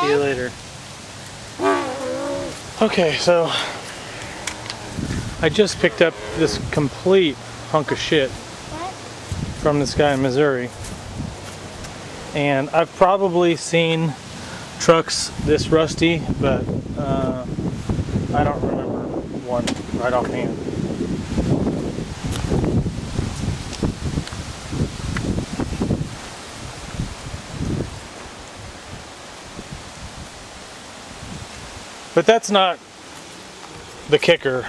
See you later. Okay, so I just picked up this complete hunk of shit from this guy in Missouri. And I've probably seen trucks this rusty, but I don't remember one right offhand. But that's not the kicker.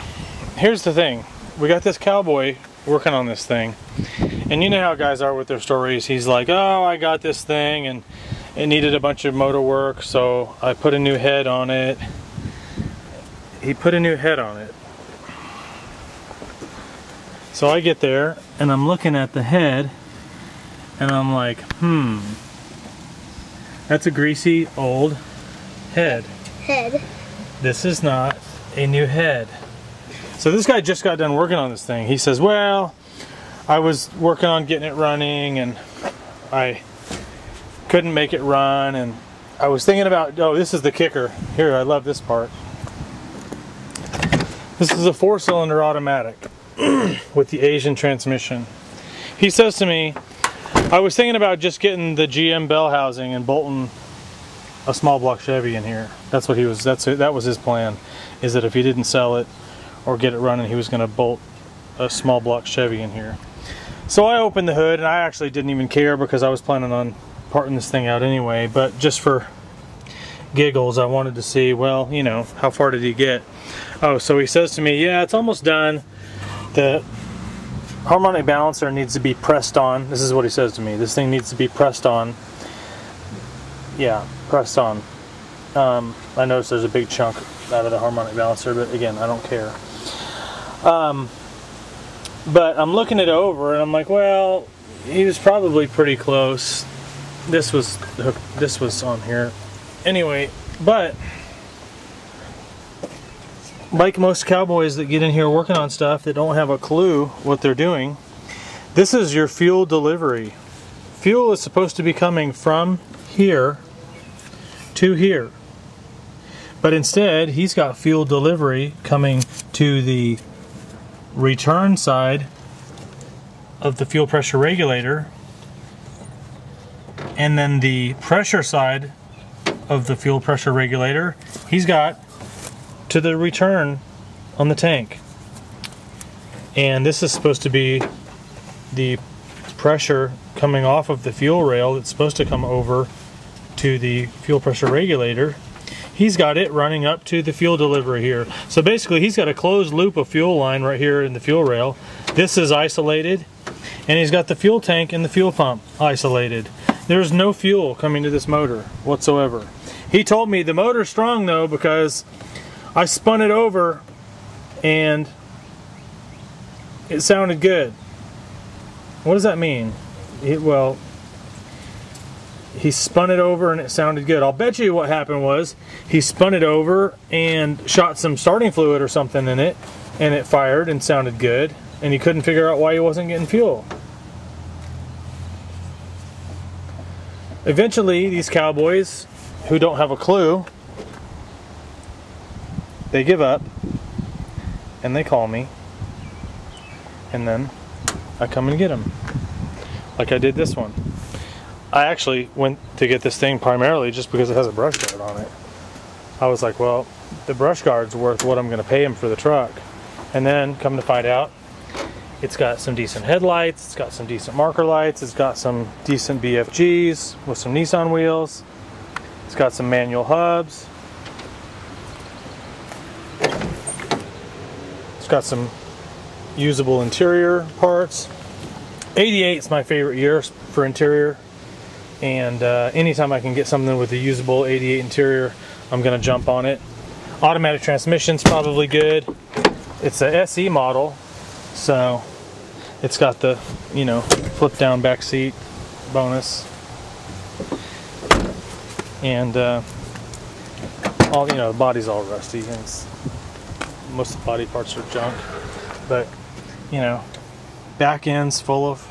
Here's the thing. We got this cowboy working on this thing. And you know how guys are with their stories. He's like, oh, I got this thing and it needed a bunch of motor work, so I put a new head on it. He put a new head on it. So I get there and I'm looking at the head and I'm like, that's a greasy old head. This is not a new head. So this guy just got done working on this thing. He says, well, I was working on getting it running and I couldn't make it run, and I was thinking about, oh, this is the kicker. Here, I love this part. This is a 4-cylinder automatic with the Asian transmission. He says to me, I was thinking about just getting the GM bell housing and bolting a small block Chevy in here. That's what he was, that was his plan, is that if he didn't sell it or get it running, he was going to bolt a small block Chevy in here. So I opened the hood, and I actually didn't even care because I was planning on parting this thing out anyway, but just for giggles I wanted to see, well, you know, how far did he get? Oh, so he says to me, yeah, it's almost done. The harmonic balancer needs to be pressed on. This is what he says to me. This thing needs to be pressed on. Yeah, pressed on. I noticed there's a big chunk out of the harmonic balancer, but again, I don't care. But I'm looking it over and I'm like, well, he was probably pretty close. This was on here. Anyway, but like most cowboys that get in here working on stuff that don't have a clue what they're doing, this is your fuel delivery. Fuel is supposed to be coming from here to here. But instead, he's got fuel delivery coming to the return side of the fuel pressure regulator, and then the pressure side of the fuel pressure regulator he's got to the return on the tank. And this is supposed to be the pressure coming off of the fuel rail that's supposed to come over to the fuel pressure regulator. He's got it running up to the fuel delivery here. So basically he's got a closed loop of fuel line right here in the fuel rail. This is isolated, and he's got the fuel tank and the fuel pump isolated. There's no fuel coming to this motor whatsoever. He told me the motor's strong though because I spun it over and it sounded good. What does that mean? Well, he spun it over and it sounded good. I'll bet you what happened was he spun it over and shot some starting fluid or something in it, and it fired and sounded good, and he couldn't figure out why he wasn't getting fuel. Eventually, these cowboys who don't have a clue, they give up and they call me, and then I come and get them, like I did this one. I actually went to get this thing primarily just because it has a brush guard on it. I was like, well, the brush guard's worth what I'm going to pay him for the truck. And then, come to find out, it's got some decent headlights, it's got some decent marker lights, it's got some decent BFGs with some Nissan wheels, it's got some manual hubs, it's got some usable interior parts. 88 is my favorite year for interior. And anytime I can get something with a usable 88 interior, I'm going to jump on it. Automatic transmission's probably good. It's a SE model, so it's got the, you know, flip down back seat bonus. And all, you know, the body's all rusty, and most of the body parts are junk. But, you know, back end's full of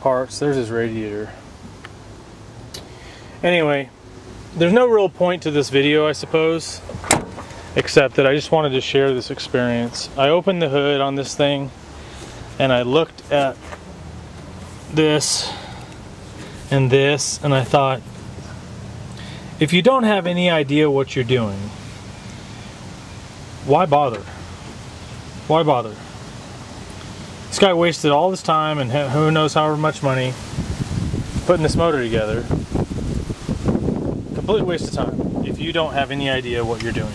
parts. There's his radiator. Anyway, there's no real point to this video, I suppose, except that I just wanted to share this experience. I opened the hood on this thing and I looked at this and this, and I thought, if you don't have any idea what you're doing, why bother? Why bother? This guy wasted all this time and who knows however much money putting this motor together. Complete waste of time if you don't have any idea what you're doing.